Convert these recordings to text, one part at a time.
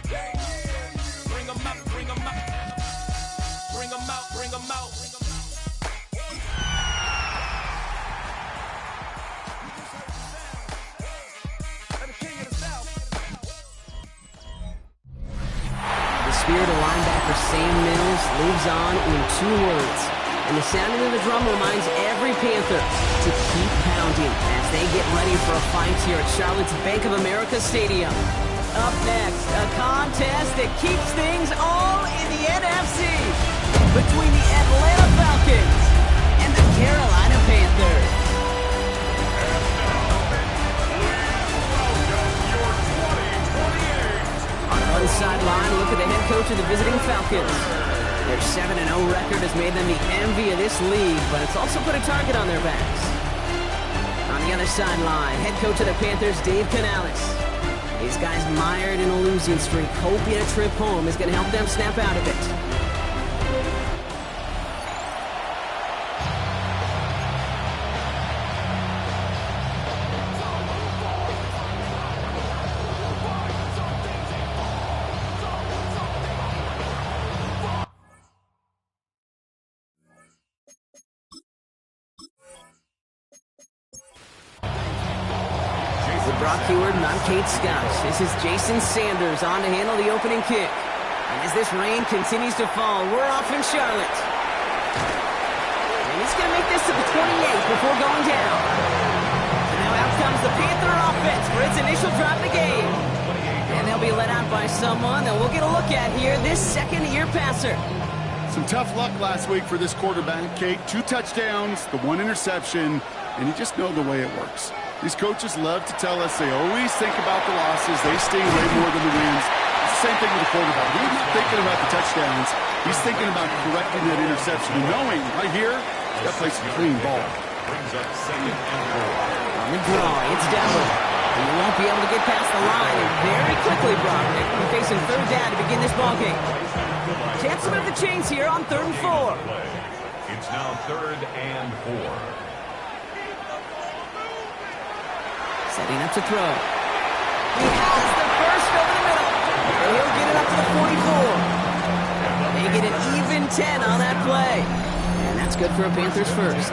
Bring 'em out, bring 'em out. Bring 'em out, bring 'em out. The spirit of linebacker Sam Mills lives on in 2 words. And the sounding of the drum reminds every Panther to keep pounding as they get ready for a fight here at Charlotte's Bank of America Stadium. Up next, a contest that keeps things all in the NFC between the Atlanta Falcons and the Carolina Panthers. On one sideline, look at the head coach of the visiting Falcons. Their 7-0 record has made them the envy of this league, but it's also put a target on their backs. On the other sideline, head coach of the Panthers, Dave Canales. These guys mired in a losing streak, hoping a trip home is going to help them snap out of it. Brock Heward and I'm Kate Scott. This is Jason Sanders on to handle the opening kick. And as this rain continues to fall, we're off in Charlotte. And he's going to make this to the 28 before going down. And now out comes the Panther offense for its initial drive of the game. And they'll be let out by someone that we'll get a look at here, this second-year passer. Some tough luck last week for this quarterback, Kate. 2 touchdowns, the 1 interception, and you just know the way it works. These coaches love to tell us they always think about the losses. They sting way more than the wins. It's the same thing with the quarterback. He's not thinking about the touchdowns. He's thinking about correcting that interception and knowing right here, he's got to play some clean ball. Brings up 2nd and 4. On the draw, it's Dowell. And he won't be able to get past the line. And very quickly, Brock, we're facing 3rd down to begin this ballgame. Chance to move the chains here on 3rd and 4. It's now 3rd and 4. Setting up to throw. He has the first over the middle. And he'll get it up to the 44. They get an even 10 on that play. And that's good for a Panthers first.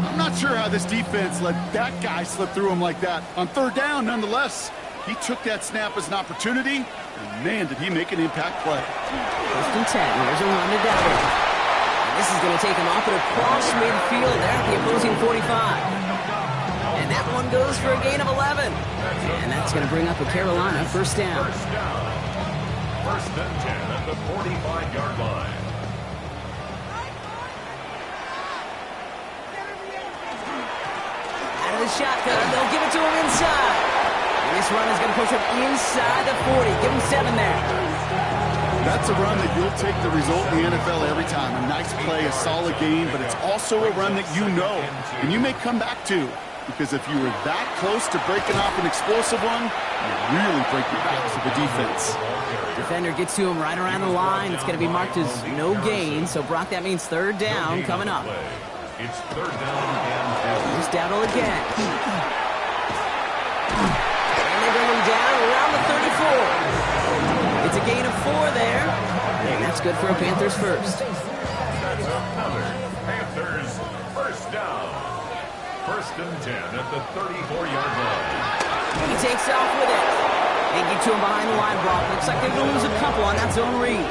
I'm not sure how this defense let that guy slip through him like that. On 3rd down, nonetheless, he took that snap as an opportunity, and man, did he make an impact play. 1st and 10. Here's a run to Dowell. This is going to take him off and across midfield there at the opposing 45. And that one goes for a gain of 11. And that's going to bring up a Carolina 1st down. 1st and 10 at the 45-yard line. Out of the shotgun, they'll give it to him inside. And this run is going to push him inside the 40. Give him 7 there. That's a run that you'll take the result in the NFL every time. A nice play, a solid game, but it's also a run that you know and you may come back to, because if you were that close to breaking off an explosive one, you really break your back to the defense. Defender gets to him right around the line. It's going to be marked as no gain, so Brock, that means 3rd down coming up. It's 3rd down and 4. Here's Dowdle again. And they bring him down around the 34. It's a gain of 4 there, and that's good for a Panthers first. That's another Panthers 1st down. 1st and 10 at the 34-yard line. He takes off with it. They get to him behind the line, Brock. Looks like they're going to lose a couple on that zone read.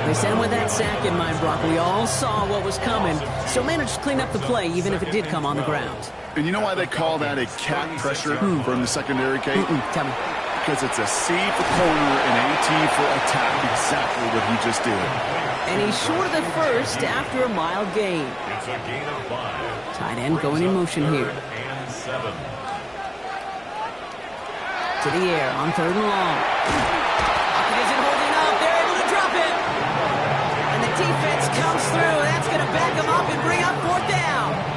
They sent him with that sack in mind, Brock. We all saw what was coming, so managed to clean up the play, even if it did come on the ground. And you know why they call that a cat pressure from the secondary, Kate? Tell me. Because it's a C for corner and AT for attack, exactly what he just did. And he's short of the first after a mild gain. It's a gain of 5. Tight end going in motion here. 3rd and 7. To the air on 3rd and long. Pocket isn't holding up. They're able to drop it. And the defense comes through. That's going to back them up and bring up 4th down.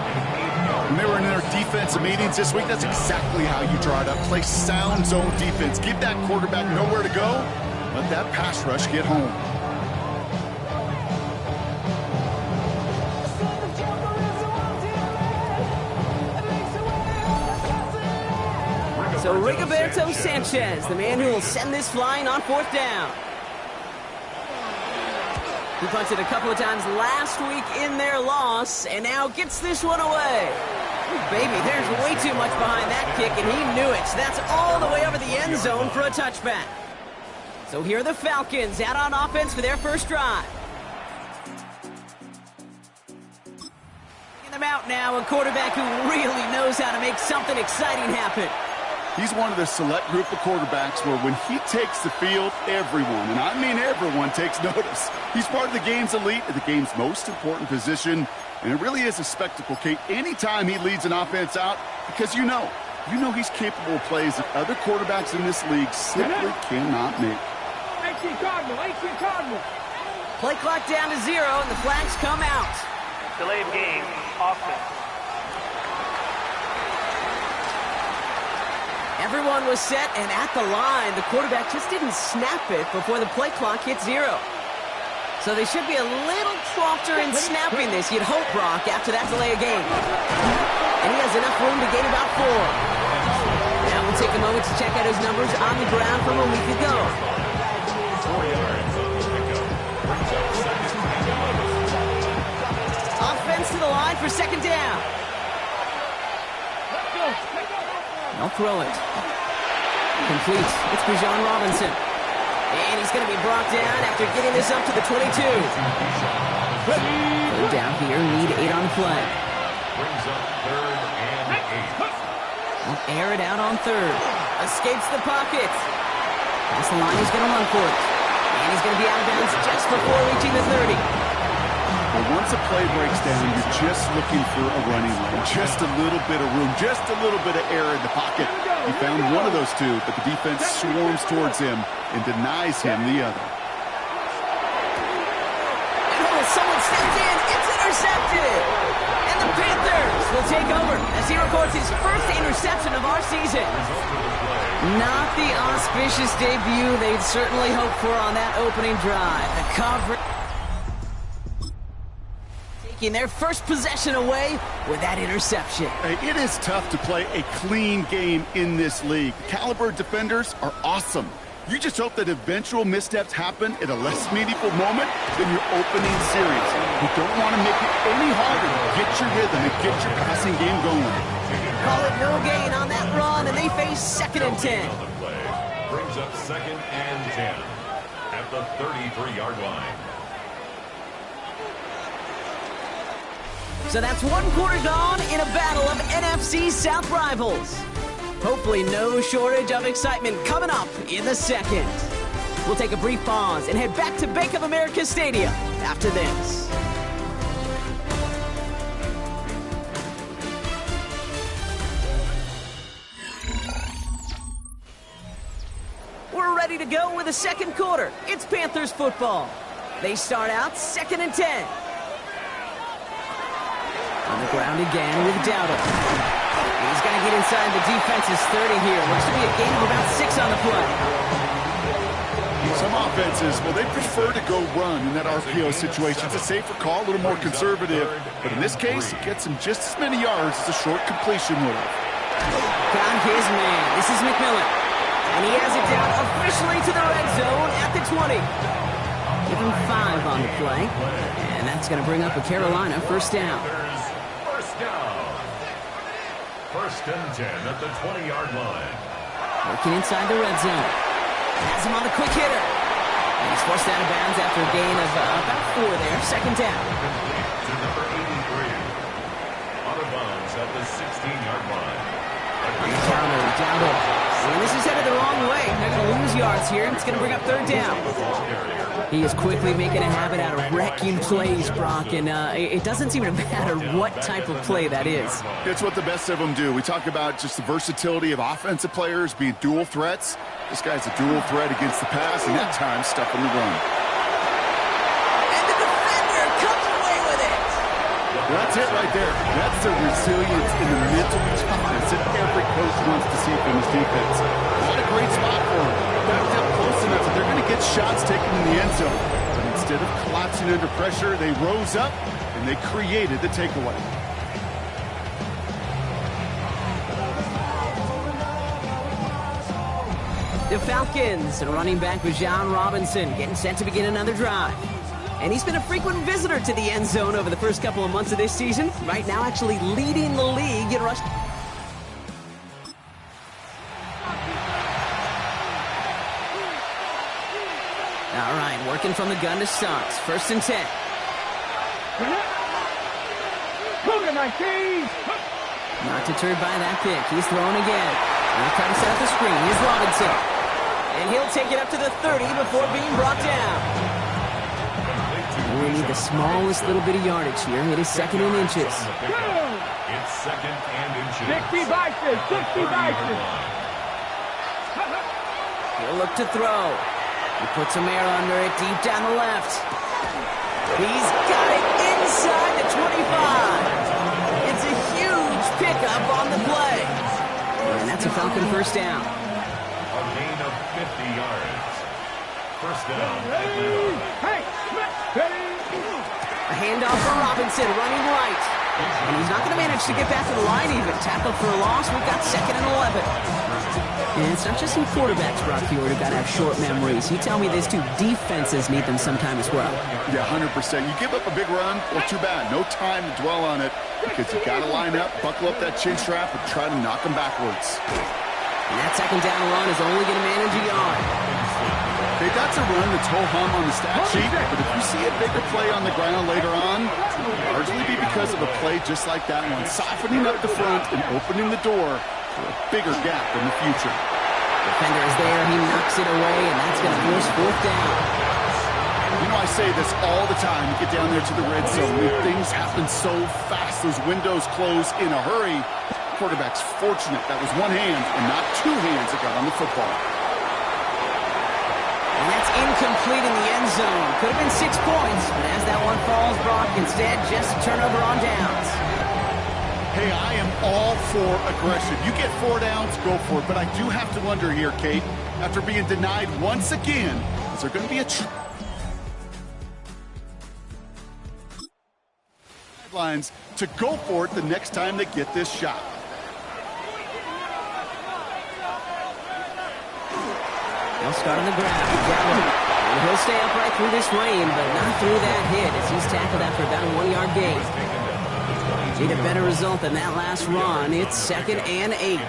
When they were in their defensive meetings this week, that's exactly how you draw it up. Play sound zone defense. Give that quarterback nowhere to go. Let that pass rush get home. Rigoberto Sanchez, the man who will send this flying on 4th down. He punted a couple of times last week in their loss, and now gets this one away. Ooh, baby, there's way too much behind that kick, and he knew it. That's all the way over the end zone for a touchback. So here are the Falcons out on offense for their first drive. Taking them out now, a quarterback who really knows how to make something exciting happen. He's one of the select group of quarterbacks where when he takes the field, everyone, and I mean everyone, takes notice. He's part of the game's elite at the game's most important position, and it really is a spectacle, Kate, anytime he leads an offense out, because you know he's capable of plays that other quarterbacks in this league simply cannot make. 18 Cardinal. Play clock down to 0, and the flags come out. Delay of game, offense. Everyone was set and at the line. The quarterback just didn't snap it before the play clock hit 0. So they should be a little softer in snapping this, you'd hope, Brock, after that delay of game. And he has enough room to gain about 4. Now we'll take a moment to check out his numbers on the ground from a week ago. 4 yards on the pickup. Brings up 2nd and 11. Offense to the line for 2nd down. They'll throw it. Complete. It's Bijan Robinson. And he's going to be brought down after getting this up to the 22. Third down here, need 8 on the play. Brings up 3rd and 8. They'll air it out on 3rd. Escapes the pocket. That's the line, he's going to run for it. And he's going to be out of bounds just before reaching the 30. But once a play breaks down, you're just looking for a running lane, just a little bit of room, just a little bit of air in the pocket. He found one of those two, but the defense swarms towards him and denies him the other. Oh, someone steps in. It's intercepted. And the Panthers will take over as he records his first interception of our season. Not the auspicious debut they'd certainly hoped for on that opening drive. The coverage taking their first possession away with that interception. Hey, it is tough to play a clean game in this league. Caliber defenders are awesome. You just hope that eventual missteps happen at a less meaningful moment than your opening series. You don't want to make it any harder to get your rhythm and get your passing game going. Call it no gain on that run, and they face 2nd and 10. On the play. Brings up 2nd and 10 at the 33-yard line. So that's 1 quarter gone in a battle of NFC South rivals. Hopefully no shortage of excitement coming up in the 2nd. We'll take a brief pause and head back to Bank of America Stadium after this. We're ready to go with the 2nd quarter. It's Panthers football. They start out 2nd and 10. On the ground again with Dowdle. He's going to get inside the defense's 30 here. Looks to be a gain of about 6 on the play. Some offenses, well, they prefer to go run in that RPO situation. It's a safer call, a little more conservative. But in this case, it gets him just as many yards as a short completion would have. Found his man. This is McMillan. And he has it down officially to the red zone at the 20. Give him 5 on the play. And that's going to bring up a Carolina first down. First down. 1st and 10 at the 20-yard line. Working inside the red zone. Has him on a quick hitter. And he's forced out of bounds after a gain of about 4 there. 2nd down. To number 83. Out of bounds at the 16-yard line. Counter, Dowdle. And this is headed the wrong way. They're going to lose yards here. It's going to bring up 3rd down. He is quickly making a habit out of wrecking plays, Brock, and it doesn't seem to matter what type of play that is. It's what the best of them do. We talk about just the versatility of offensive players being dual threats. This guy's a dual threat against the pass, and that time stuffing the run. And the defender comes away with it. That's it right there. That's the resilience and the mental toughness that every coach wants to see from his defense. What a great spot for him. Backed up close enough that they're going to get shots taken in the end zone. But instead of collapsing under pressure, they rose up and they created the takeaway. The Falcons and running back Bijan Robinson getting set to begin another drive. And he's been a frequent visitor to the end zone over the first couple of months of this season. Right now actually leading the league in rush. All right, working from the gun to start. 1st and 10. Not deterred by that pick. He's throwing again. He'll try to set up the screen. Here's Robinson. And he'll take it up to the 30 before being brought down. We need the smallest little bit of yardage here. It is 2nd and inches. It's 2nd and inches. 60 boxes, 60 boxes. He'll look to throw. He puts some air under it deep down the left. He's got it inside the 25. It's a huge pickup on the play. And that's a Falcon 1st down. A gain of 50 yards. 1st down, Atlanta. Hey, A handoff for Robinson, running right. And he's not going to manage to get back to the line even. Tackled for a loss. We've got 2nd and 11. And it's not just some quarterbacks, Brock Huard, who got to have short memories. You tell me this too. Defenses need them sometime as well. Yeah, 100%. You give up a big run, well, too bad. No time to dwell on it because you got to line up, buckle up that chin strap, and try to knock them backwards. And that 2nd down run is only going to manage a yard. Okay, that's a run that's ho-hum on the stat sheet, but if you see a bigger play on the ground later on, it'll largely be because of a play just like that one, softening up the front and opening the door for a bigger gap in the future. Defender is there. He knocks it away, and that's going to force 4th down. You know, I say this all the time. You get down there to the red zone, and things happen so fast. Those windows close in a hurry. Quarterback's fortunate that was one hand and not two hands that got on the football. And that's incomplete in the end zone. Could have been 6 points, but as that one falls, Brock, instead just a turnover on downs. Hey, I am all for aggression. You get 4 downs, go for it. But I do have to wonder here, Kate, after being denied once again, is there going to be a sidelines to go for it the next time they get this shot? They'll start on the ground. And he'll stay upright through this rain, but not through that hit as he's tackled after about a 1-yard gain. Need a better result than that last run. It's 2nd and 8.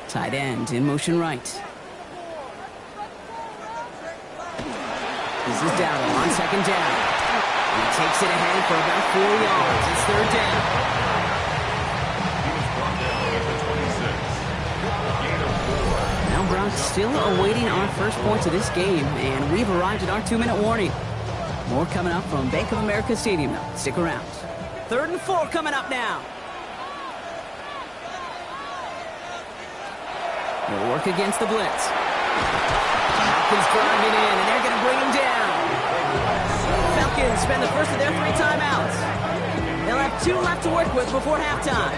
Tight end in motion right. This is Dowdle on 2nd down. He takes it ahead for about 4 yards. It's 3rd down. Now Brock still awaiting our first points of this game, and we've arrived at our 2-minute warning. More coming up from Bank of America Stadium now. Stick around. 3rd and 4 coming up now. They'll work against the blitz. Falcons driving in, and they're going to bring him down. Falcons spend the first of their 3 timeouts. They'll have 2 left to work with before halftime.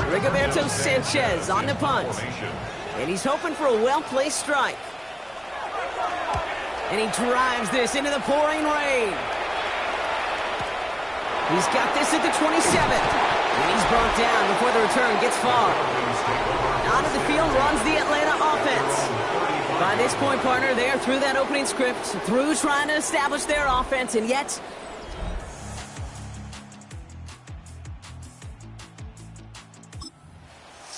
Rigoberto Sanchez on the punt. And he's hoping for a well-placed strike. And he drives this into the pouring rain. He's got this at the 27. And he's brought down before the return gets far. Out of the field runs the Atlanta offense. By this point, partner, they are through that opening script, through trying to establish their offense, and yet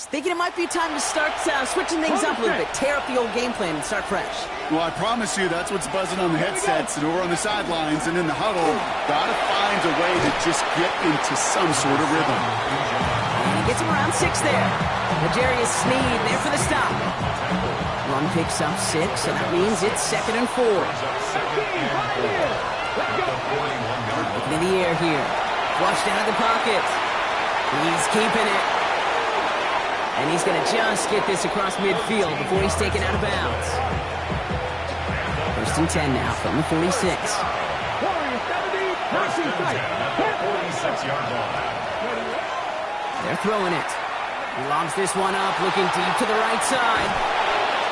thinking it might be time to start switching things up a little bit, tear up the old game plan and start fresh. Well, I promise you that's what's buzzing on the headsets and over on the sidelines and in the huddle. Got to find a way to just get into some sort of rhythm. And he gets him around 6 there. L'Jarius Sneed there for the stop. Run picks up 6, so that means it's 2nd and 4. Looking in the air here. Flushed out of the pocket. He's keeping it. And he's going to just get this across midfield before he's taken out of bounds. 1st and 10 now from the 46. 46-yard line. They're throwing it. He lobs this one up, looking deep to the right side.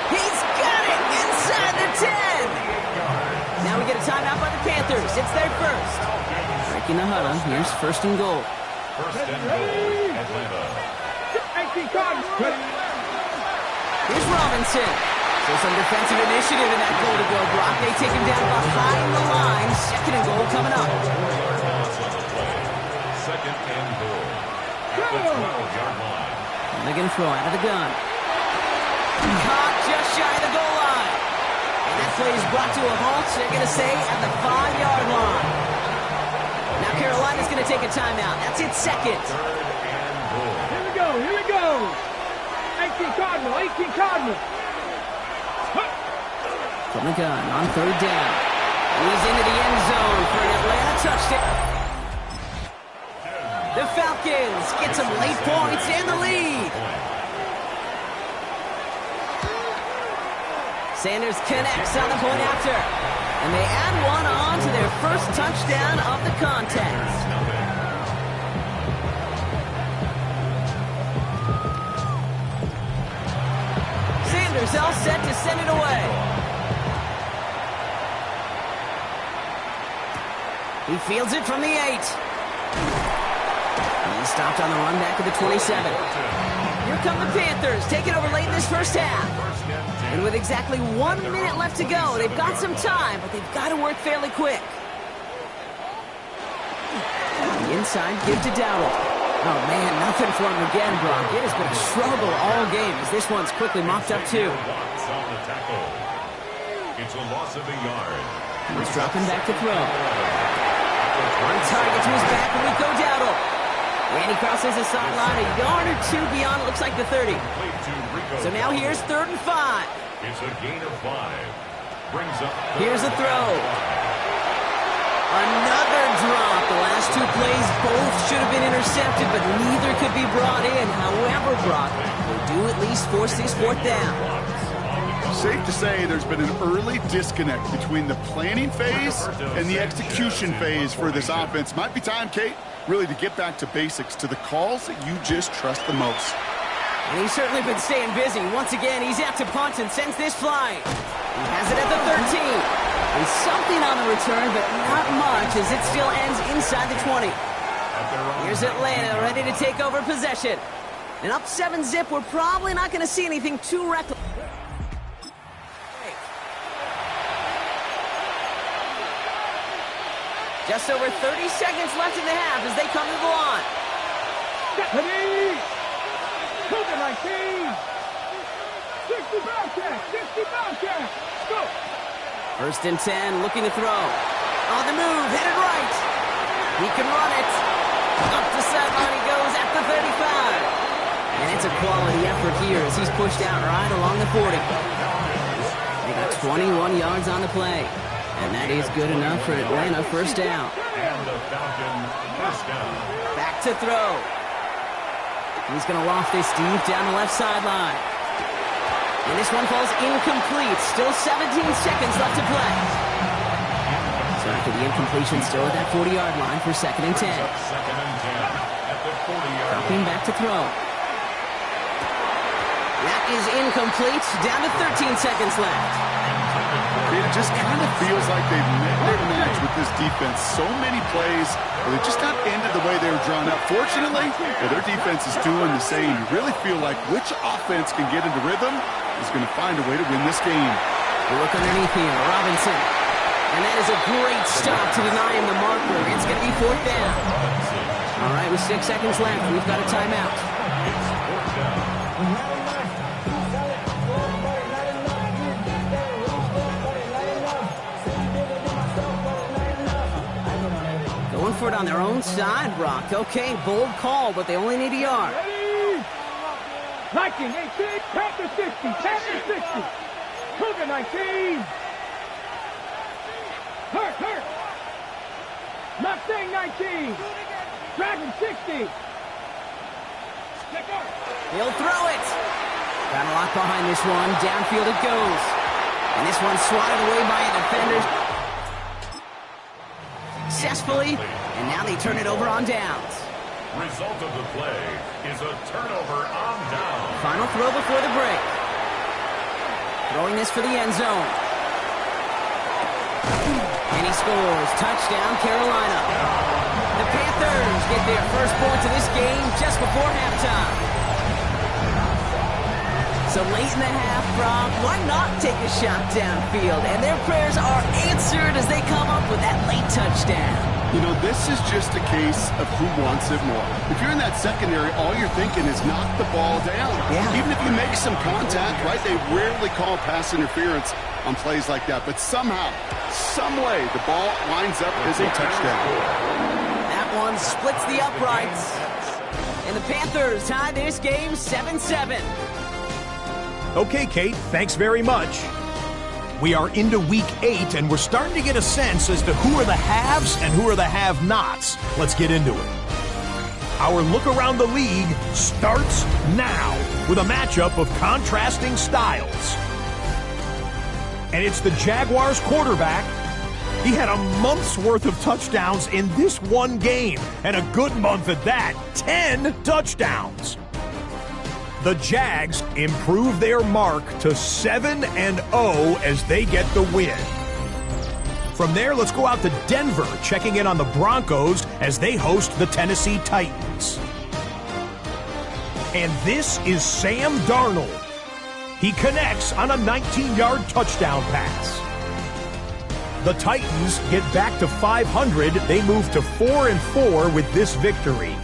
He's got it inside the 10. Now we get a timeout by the Panthers. It's their first. Breaking the huddle. Here's 1st and goal. 1st and goal, Atlanta. 18 Cardinals. Here's Robinson. So some defensive initiative in that goal to go, Brock. They take him down behind the line. Second and goal coming up. Second and goal. At the 12-yard line. And they're going to throw out of the gun. Caught just shy of the goal line. And that play is brought to a halt. They're going to say at the 5-yard line. Now Carolina's going to take a timeout. That's its second. Third and goal. Here we go. 18 Cardinals, 18 Cardinals. From the gun on third down. He's into the end zone for an Atlanta touchdown. The Falcons get some late points and the lead. Sanders connects on the point after. And they add one on to their first touchdown of the contest. Sanders all set to send it away. He fields it from the 8. He stopped on the run back of the 27. Here come the Panthers, taking over late in this first half. And with exactly 1 minute left to go, they've got some time, but they've got to work fairly quick. The inside give to Dowdle. Oh man, nothing for him again, Brock. It has been a struggle all game as this one's quickly mocked up too. It's a loss of a yard. He's dropping back to throw. On target to his back, Rico Dowdle. And he crosses the sideline a yard or two beyond, it looks like the 30. So now here's 3rd and 5. It's a gain of 5. Brings up. Here's a throw. Another drop. The last two plays both should have been intercepted, but neither could be brought in. However, Brock, they do at least force this 4th down. Safe to say there's been an early disconnect between the planning phase and the execution phase for this offense. Might be time, Kate, really to get back to basics, to the calls that you just trust the most. And he's certainly been staying busy. Once again, he's out to punt and sends this flying. He has it at the 13. And something on the return, but not much as it still ends inside the 20. Here's Atlanta ready to take over possession. And up 7-zip, we're probably not going to see anything too reckless. Just over 30 seconds left in the half as they come to the line. Stephanie! Cougar 19! 60 Bobcats! 60 Bobcats! Go! 1st and 10, looking to throw. On the move, headed right. He can run it. Up the sideline he goes at the 35. And it's a quality effort here as he's pushed out right along the 40. They got 21 yards on the play. And that is good enough for Atlanta, 1st down. And the Falcon 1st down. Back to throw. He's going to loft this deep down the left sideline. And this one falls incomplete. Still 17 seconds left to play. So after the incompletion, still at that 40-yard line for 2nd and 10. 2nd and 10 at the 40-yard line. Dropping back to throw. That is incomplete. Down to 13 seconds left. It just kind of feels like they've met their match with this defense. So many plays where they just not ended the way they were drawn up. Fortunately, their defense is doing the same. You really feel like which offense can get into rhythm is going to find a way to win this game. We look underneath here, Robinson. And that is a great stop to deny him the marker. It's going to be 4th down. All right, with 6 seconds left, we've got a timeout. It's 4th down. Going for it on their own side, Brock. Okay, bold call, but they only need a yard. Ready! Viking 18, Panther 60, Panther 60. Cougar 19. Hurt. Mustang 19. Dragon 60. He'll throw it. Got a lock behind this one. Downfield it goes. And this one's swatted away by a defender. Successfully, and now they turn it over on downs. Result of the play is a turnover on down. Final throw before the break. Throwing this for the end zone. And he scores. Touchdown, Carolina. The Panthers get their first points of this game just before halftime. So late in the half, Brock, why not take a shot downfield? And their prayers are answered as they come up with that late touchdown. You know, this is just a case of who wants it more. If you're in that secondary, all you're thinking is knock the ball down. Yeah. Even if you make some contact, right, they rarely call pass interference on plays like that. But somehow, some way, the ball winds up as a touchdown. That one splits the uprights. And the Panthers tie this game 7-7. Okay, Kate, thanks very much. We are into week 8, and we're starting to get a sense as to who are the haves and who are the have-nots. Let's get into it. Our look around the league starts now with a matchup of contrasting styles. And it's the Jaguars quarterback. He had a month's worth of touchdowns in this one game, and a good month at that, 10 touchdowns. The Jags improve their mark to 7-0 as they get the win. From there, let's go out to Denver, checking in on the Broncos as they host the Tennessee Titans. And this is Sam Darnold. He connects on a 19-yard touchdown pass. The Titans get back to 500. They move to 4-4 with this victory.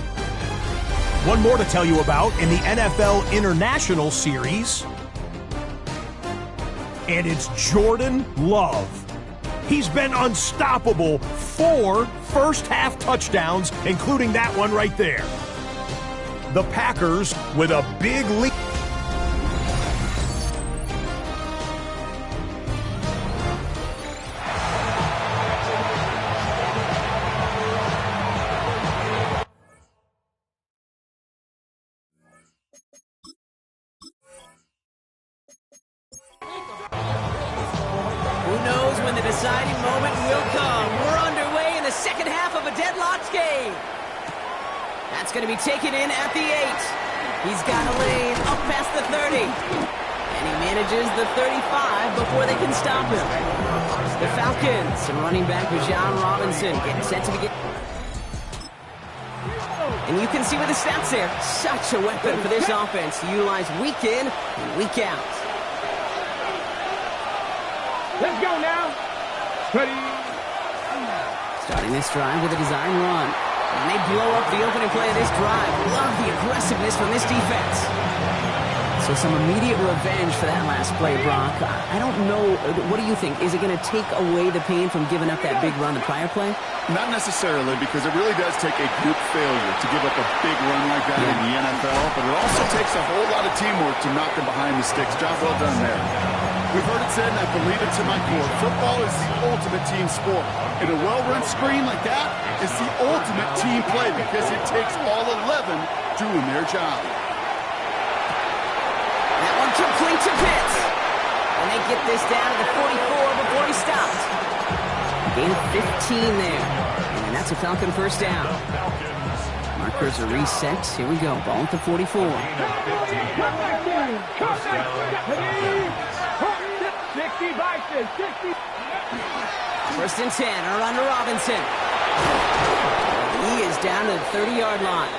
One more to tell you about in the NFL International Series. And it's Jordan Love. He's been unstoppable. 4 first-half touchdowns, including that one right there. The Packers with a big lead. Who knows when the deciding moment will come? We're underway in the second half of a deadlocked game. That's going to be taken in at the 8. He's got a lane up past the 30. And he manages the 35 before they can stop him. The Falcons and running back Bijan Robinson getting set to begin. And you can see with the stats there, such a weapon for this offense to utilize week in and week out. Let's go now. Ready. Starting this drive with a design run. And they blow up the opening play of this drive. Love the aggressiveness from this defense. So some immediate revenge for that last play, Brock. I don't know. What do you think? Is it going to take away the pain from giving up that big run the prior play? Not necessarily, because it really does take a group failure to give up a big run like that in the NFL, but it also takes a whole lot of teamwork to knock them behind the sticks. Job well done there. We've heard it said, and I believe it to my core, football is the ultimate team sport. And a well-run screen like that is the ultimate team play because it takes all 11 doing their job. That one complete to Pitts. And they get this down to the 44 before he stopped. Gain of 15 there. And that's a Falcon first down. Markers are reset. Here we go. Ball at the 44. 60 Vikings, 60. First and 10, around to Robinson. He is down to the 30-yard line.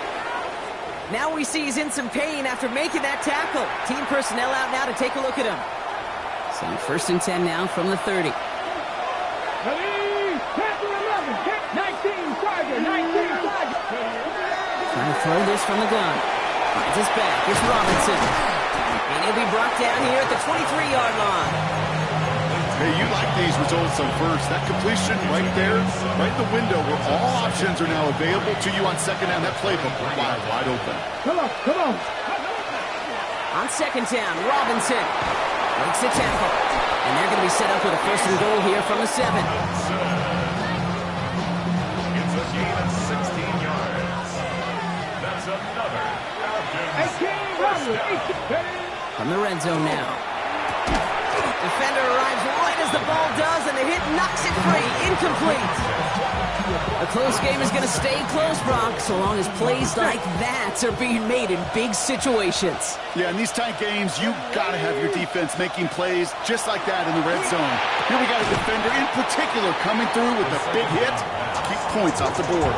Now we see he's in some pain after making that tackle. Team personnel out now to take a look at him. So first and 10 now from the 30. Ready, pass to 11, 19, Tiger, 19, Tiger. Trying to throw this from the gun. Finds his back. It's Robinson. And he'll be brought down here at the 23-yard line. Hey, you like these results on first. That completion right there, right in the window where all options are now available to you on second down. That playbook wide open. Come on, come on. On second down, Robinson breaks the tackle. And they're going to be set up with a first and goal here from the 7. It's a gain of 16 yards. That's another Falcons first down. From the red zone now. Defender arrives right as the ball does, and the hit knocks it free. Incomplete. A close game is going to stay close, Brock, so long as plays like that are being made in big situations. Yeah, in these tight games, you got to have your defense making plays just like that in the red zone. Here we got a defender in particular coming through with a big hit to keep points off the board.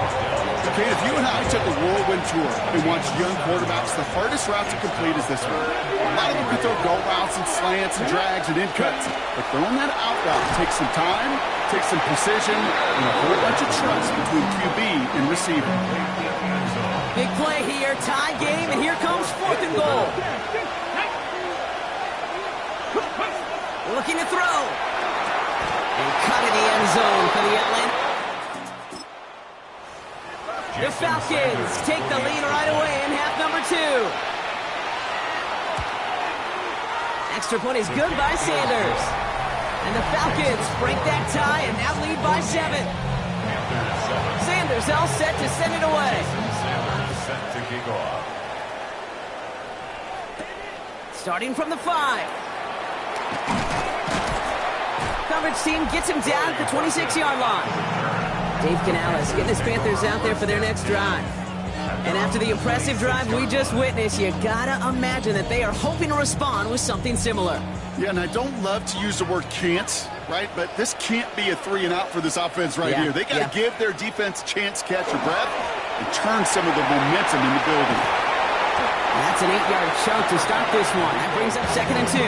Okay, if you and I took a whirlwind tour and watched young quarterbacks, the hardest route to complete is this one. A lot of them can throw go routes and slants and drags and in cuts, but throwing that out route takes some time, takes some precision, and a whole bunch of trust between QB and receiver. Big play here, tie game, and here comes 4th and goal. Looking to throw. And cut in the end zone for the Atlanta. The Falcons take the lead right away in half number 2. Extra point is good by Sanders. And the Falcons break that tie and now lead by 7. Sanders all set to send it away. Set to kick off. Starting from the 5. Coverage team gets him down at the 26-yard line. Dave Canales getting his Panthers out there for their next drive. And after the impressive drive we just witnessed, you gotta imagine that they are hoping to respond with something similar. Yeah, and I don't love to use the word can't, right? But this can't be a 3-and-out for this offense right here. They got to give their defense a chance to catch their breath and turn some of the momentum in the building. That's an 8-yard chunk to start this one. That brings up 2nd and 2.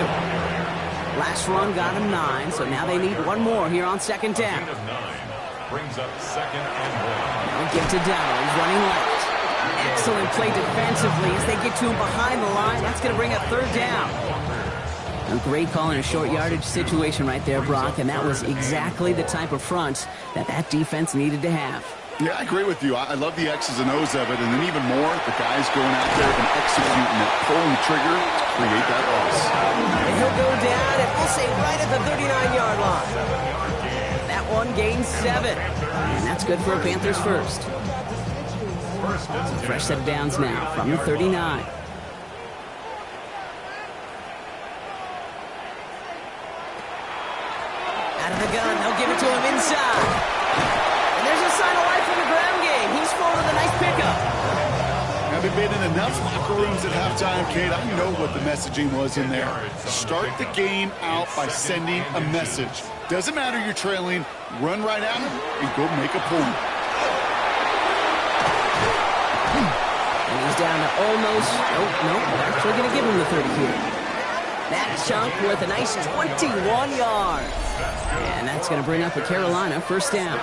Last run got them 9, so now they need one more here on 2nd down. Gain of 9 brings up 2nd and 1. Now give to Dowell. He's running left. Excellent play defensively as they get to him behind the line. That's going to bring up 3rd down. A great call in a short yardage situation right there, Brock, and that was exactly the type of front that defense needed to have. Yeah, I agree with you. I love the X's and O's of it, and then even more, the guys going out there and executing it, pulling the trigger to create that loss. And he'll go down, and we'll say right at the 39-yard line. That one gains 7, and that's good for a Panthers first. Fresh set of downs now from the 39. Out of the gun, they'll give it to him inside. And there's a sign of life in the ground game. He's forward with a nice pickup. Having been in enough locker rooms at halftime, Kate, I know what the messaging was in there. Start the game out by sending a message. Doesn't matter you're trailing, run right at him and go make a point. And he's down to almost, they're actually going to give him the 30 here. That chunk worth a nice 21 yards. And that's going to bring up a Carolina 1st down.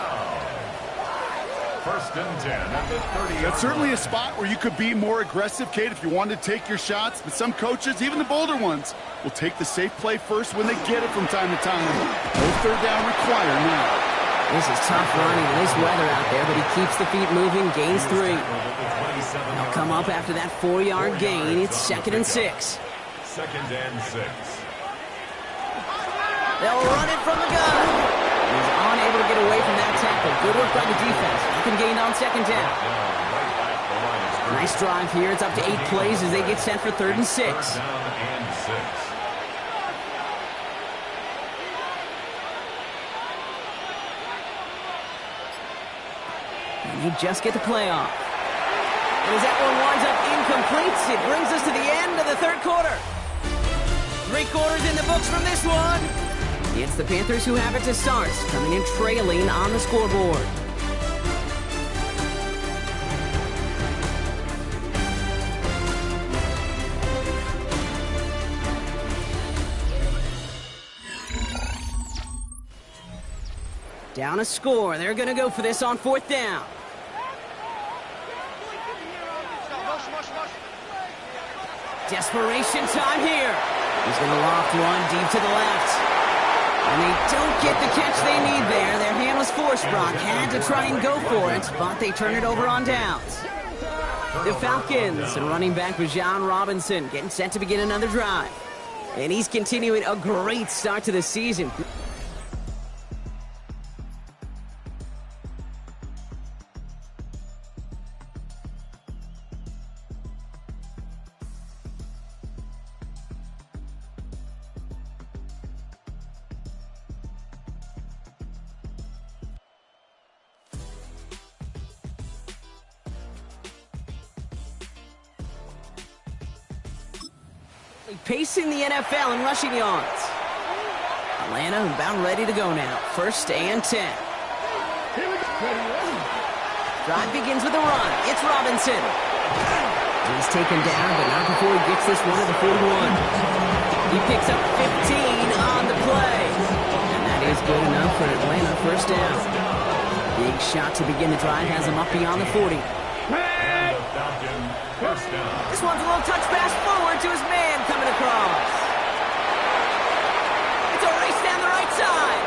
1st and 10 at the 30. That's certainly a spot where you could be more aggressive, Kate, if you wanted to take your shots. But some coaches, even the bolder ones, will take the safe play first when they get it from time to time. No 3rd down required now. This is tough running. Nice weather out there, but he keeps the feet moving, gains 3. They'll come up after that 4-yard gain. It's 2nd and 6. 2nd and 6. They'll run it from the gun. He's unable to get away from that tackle. Good work by the defense. Nothing gained on 2nd down. Nice drive here. It's up to 8 plays as they get set for 3rd and 6. 3rd down and 6. And you just get the play off. And as that one winds up incomplete, it brings us to the end of the 3rd quarter. 3 quarters in the books from this one. It's the Panthers who have it to start, coming in trailing on the scoreboard. Down a score. They're going to go for this on 4th down. Desperation time here. He's going to loft one deep to the left. And they don't get the catch they need there. Their hand was forced, Brock. Had to try and go for it, but they turn it over on downs. The Falcons and running back Bijan Robinson getting set to begin another drive. And he's continuing a great start to the season. Pacing the NFL in rushing yards. Atlanta about ready to go now. 1st and 10. Drive begins with a run. It's Robinson. He's taken down, but not before he gets this one at the 41. He picks up 15 on the play. And that is good enough for Atlanta. First down. Big shot to begin the drive has him up beyond the 40. And the Falcon, first down. This one's a little touch pass forward to his man coming across. It's a race down the right side.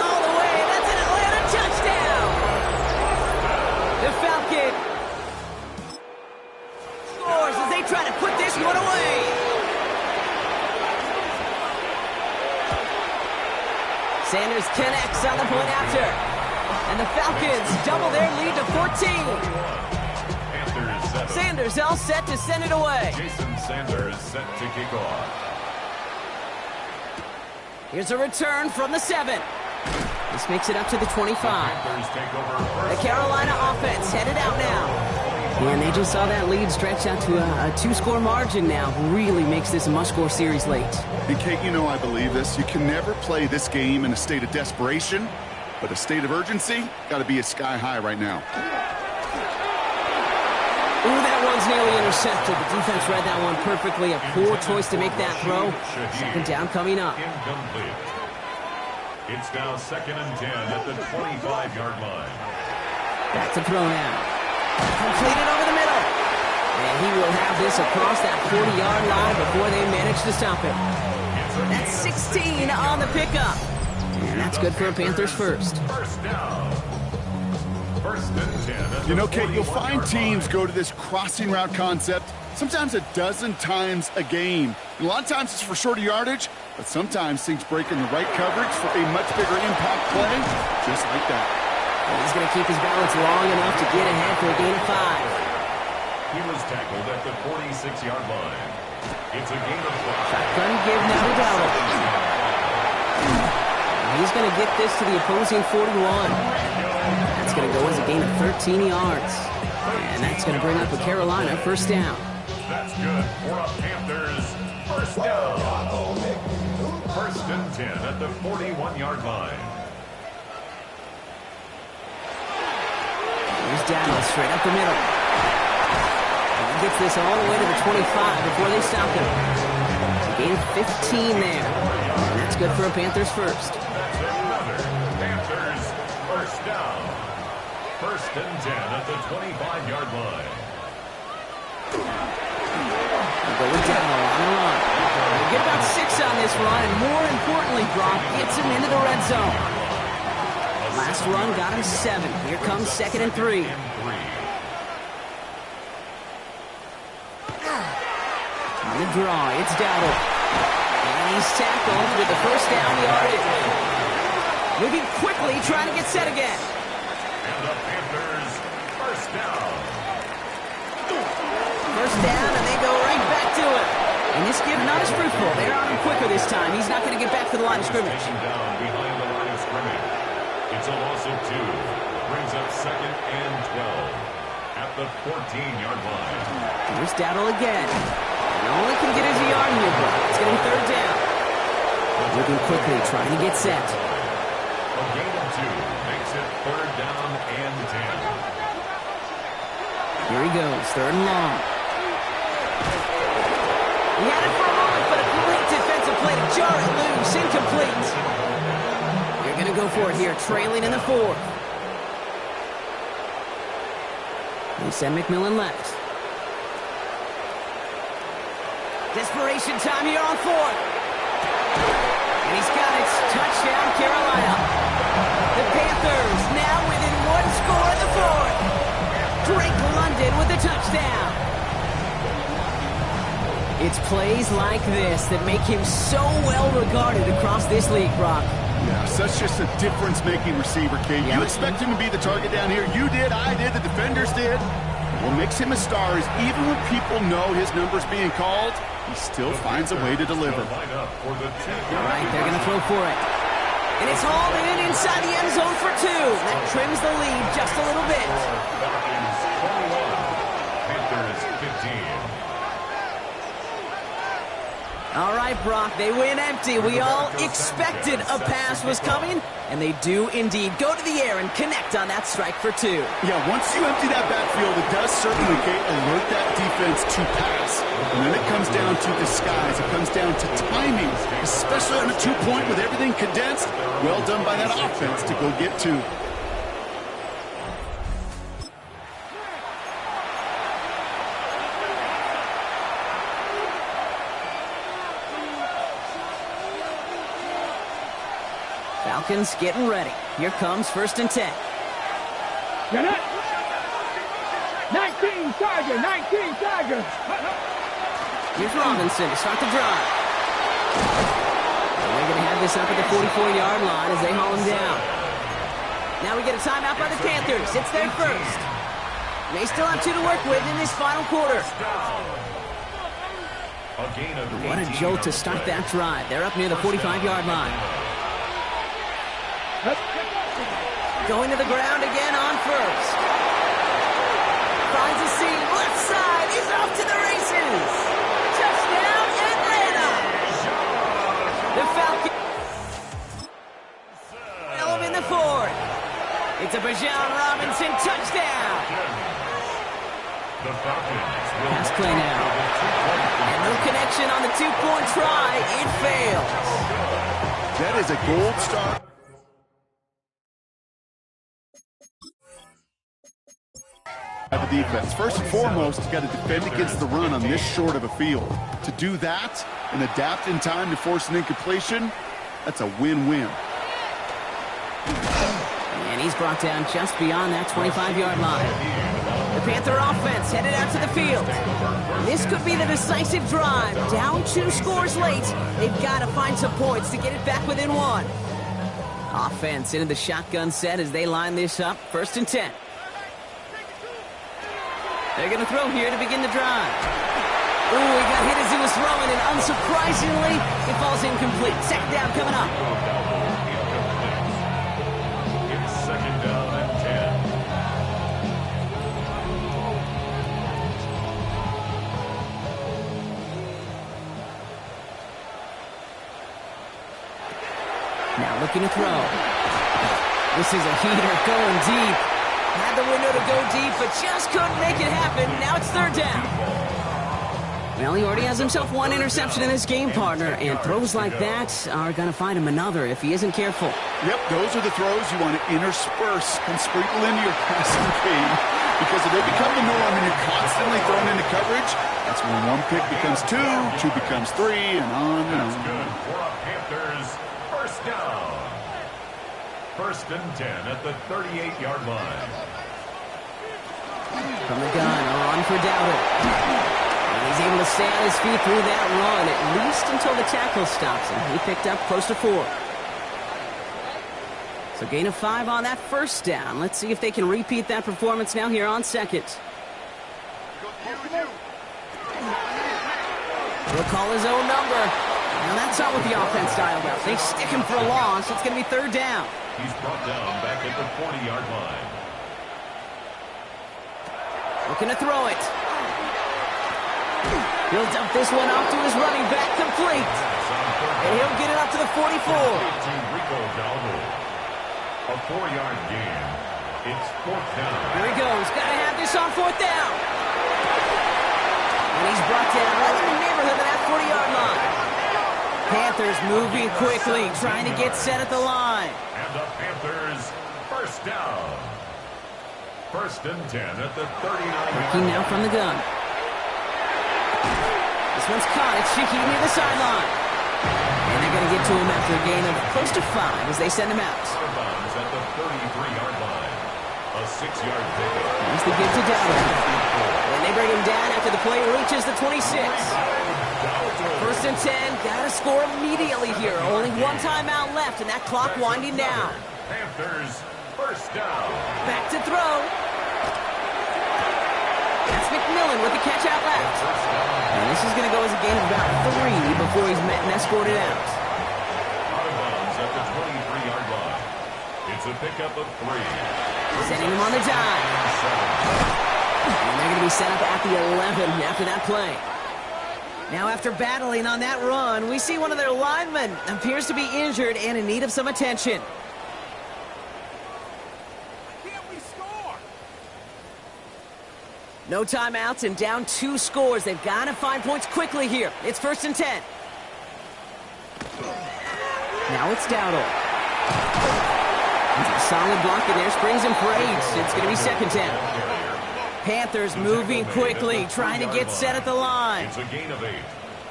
All the way. That's an Atlanta touchdown. The Falcon scores as they try to put this one away. Sanders connects on the point after. And the Falcons double their lead to 14. Panthers 7. Sanders all set to send it away. Jason Sanders set to kick off. Here's a return from the 7. This makes it up to the 25. Panthers take over The first. Carolina offense headed out now. And they just saw that lead stretch out to a two-score margin now. Really makes this a must-score series late. And Kate, you know I believe this. You can never play this game in a state of desperation, but a state of urgency got to be a sky high right now. Ooh, that one's nearly intercepted. The defense read that one perfectly. A poor choice to make that throw. Second down coming up. Incomplete. It's now 2nd and 10 at the 25-yard line. Back to throw now. Completed over the middle. And he will have this across that 40-yard line before they manage to stop it. That's 16 on the pickup. And that's good for a Panthers first. First down. 1st and 10 at You know, the Kate, you'll find 41-yard teams line. go to this crossing route concept sometimes a dozen times a game. And a lot of times it's for shorter yardage, but sometimes things break in the right coverage for a much bigger impact play, just like that. He's going to keep his balance long enough to get ahead for a gain of 5. He was tackled at the 46-yard line. It's a gain of 5. Shotgun give now to Dowdle. He's going to get this to the opposing 41. That's going to go as a gain of 13 yards. And that's going to bring up a Carolina first down. That's good for a Panthers first down. 1st and 10 at the 41-yard line. Here's Dowdle straight up the middle. And he gets this all the way to the 25 before they stop him. A gain of 15 there. And that's good for a Panthers first. That's another Panthers first down. 1st and 10 at the 25-yard line. We'll go with Dowdle on the run. He'll get about 6 on this run, and more importantly, Brock gets him into the red zone. Last run got him 7. Here comes 2nd and 3. On the draw, it's Dowdle. And he's tackled with the first down yardage. Moving quickly, trying to get set again. And the Panthers first down. First down, and they go right back to it. And this give not as fruitful. They're on him quicker this time. He's not going to get back to the line of scrimmage. Taken down behind the line of scrimmage. It's a loss of 2. Brings up 2nd and 12 at the 14-yard line. Here's Dowdle again. And only can get his yard here, but it's going to be 3rd down. Moving quickly, trying to get set. A gain of 2 makes it 3rd down and 10. Here he goes, 3rd and long. He had it for a moment, but a great defensive play to jar it loose. Incomplete. They're going to go for it here, trailing in the 4th. They send McMillan left. Desperation time here on 4th. And he's got it. Touchdown, Carolina. The Panthers now within 1 score in the 4th. Drake London with the touchdown. It's plays like this that make him so well regarded across this league, Brock. Yeah, such just a difference-making receiver, Kate. Yeah. You expect him to be the target down here. You did, I did, the defenders did. What makes him a star is even when people know his number's being called, he still finds a way to deliver. Line up for the 10. All right, they're going to throw for it. And it's hauled in inside the end zone for 2. That trims the lead just a little bit. Falcons 21. Panthers 15. All right, right, Brock. They win empty. We all expected a pass was coming, and they do indeed go to the air and connect on that strike for 2. Yeah, once you empty that backfield, it does certainly alert that defense to pass. And then it comes down to disguise. It comes down to timing, especially on a 2-point with everything condensed. Well done by that offense to go get 2. Falcons getting ready. Here comes 1st and 10. Get it. 19 Tiger, 19 Tiger. Here's Robinson to start the drive. And they're going to have this up at the 44-yard line as they haul him down. Now we get a timeout by the Panthers. It's their first. And they still have 2 to work with in this final quarter. What a jolt to start that drive. They're up near the 45-yard line. Going to the ground again on 1st. Finds a seam. Left side. He's off to the races. Touchdown, Atlanta. The Falcons. Elm in the 4th. It's a Bijan Robinson touchdown. The Falcons will Pass play now. And no connection on the 2-point try. It fails. That is a gold star. The defense. First and foremost, you got to defend against the run on this short of a field. To do that and adapt in time to force an incompletion, that's a win-win. And he's brought down just beyond that 25-yard line. The Panther offense headed out to the field. This could be the decisive drive. Down 2 scores late. They've got to find some points to get it back within 1. Offense into the shotgun set as they line this up. 1st and 10. They're going to throw here to begin the drive. Ooh, he got hit as he was throwing, and unsurprisingly, it falls incomplete. Second down coming up. It's 2nd down and 10. Now looking to throw. This is a heater going deep. Had the window to go deep, but just couldn't make it happen. Now it's 3rd down. Well, he already has himself 1 interception in this game, partner, and throws like that are going to find him another if he isn't careful. Yep, those are the throws you want to intersperse and sprinkle into your passing game, because if they become the norm and you're constantly thrown into coverage, that's when 1 pick becomes 2, 2 becomes 3, and on and on. That's good for a Panthers 1st down. 1st and 10 at the 38-yard line. From the gun, on for Dowdle. And he's able to stay on his feet through that run, at least until the tackle stops him. He picked up close to 4. So gain of 5 on that 1st down. Let's see if they can repeat that performance now here on 2nd. He'll call his own number. Now that's not what the offense dialed up. They stick him for a loss. It's going to be 3rd down. He's brought down back at the 40-yard line. Looking to throw it. He'll dump this one off to his running back, complete. And he'll get it up to the 44. A 4-yard gain. It's 4th down. Here he goes. Got to have this on 4th down. And he's brought down right in the neighborhood of that 40-yard line. Panthers moving quickly, trying to get set at the line. And the Panthers 1st down. 1st and 10 at the 39. Working now from the gun. This one's caught. It's Shiki near the sideline. And they're going to get to him after a gain of close to 5 as they send him out. Bounds at the 33-yard line. A 6-yard pickup. Here's the give to Dowdle. And they bring him down after the play reaches the 26. 1st and 10. Got to score immediately here. Only 1 timeout left, and that clock winding down. Panthers 1st down. Back to throw. That's McMillan with the catch out left. And this is going to go as a gain of about 3 before he's met and escorted out. Out of bounds at the 23-yard line. It's a pickup of 3. Sending him on the dive. And they're going to be set up at the 11 after that play. Now after battling on that run, we see one of their linemen appears to be injured and in need of some attention. No timeouts and down 2 scores. They've got to find points quickly here. It's 1st and 10. Now it's Dowdle. Solid block in there, springs him for 8. It's going to be 2nd down. Panthers moving quickly, trying to get set at the line. It's a gain of 8.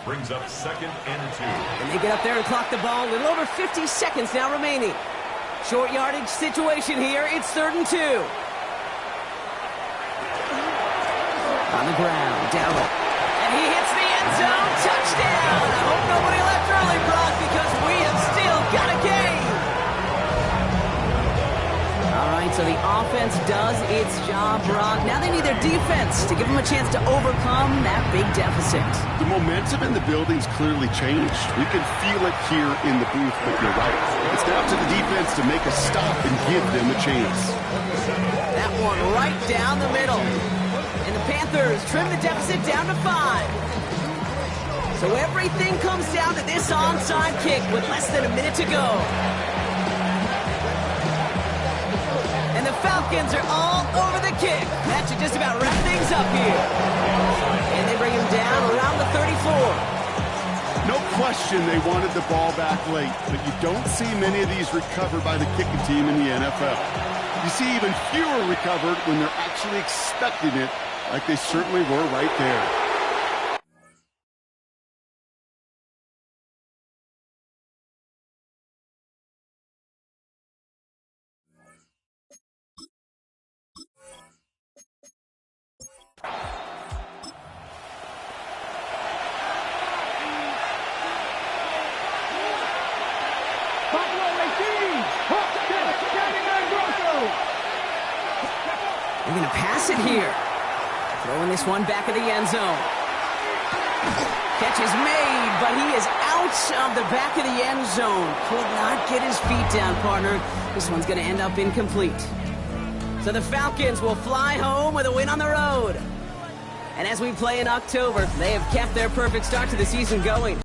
Brings up 2nd and 2. And they get up there and clock the ball. A little over 50 seconds now remaining. Short yardage situation here. It's 3rd and 2. On the ground, Dowdle. And he hits the end zone. Touchdown! I hope nobody left early, Brock, because we have still got a game. All right, so the offense does its job, Brock. Now they need their defense to give them a chance to overcome that big deficit. The momentum in the building's clearly changed. We can feel it here in the booth, but you're right. It's now up to the defense to make a stop and give them a chance. That one right down the middle. And the Panthers trim the deficit down to 5. So everything comes down to this onside kick with less than a minute to go. And the Falcons are all over the kick. That should just about wrap things up here. And they bring him down around the 34. No question they wanted the ball back late, but you don't see many of these recovered by the kicking team in the NFL. You see even fewer recovered when they're actually expecting it, like they certainly were right there. They're going to pass it here. Throwing this one back of the end zone. Catch is made, but he is out of the back of the end zone. Could not get his feet down, partner. This one's going to end up incomplete. So the Falcons will fly home with a win on the road. And as we play in October, they have kept their perfect start to the season going.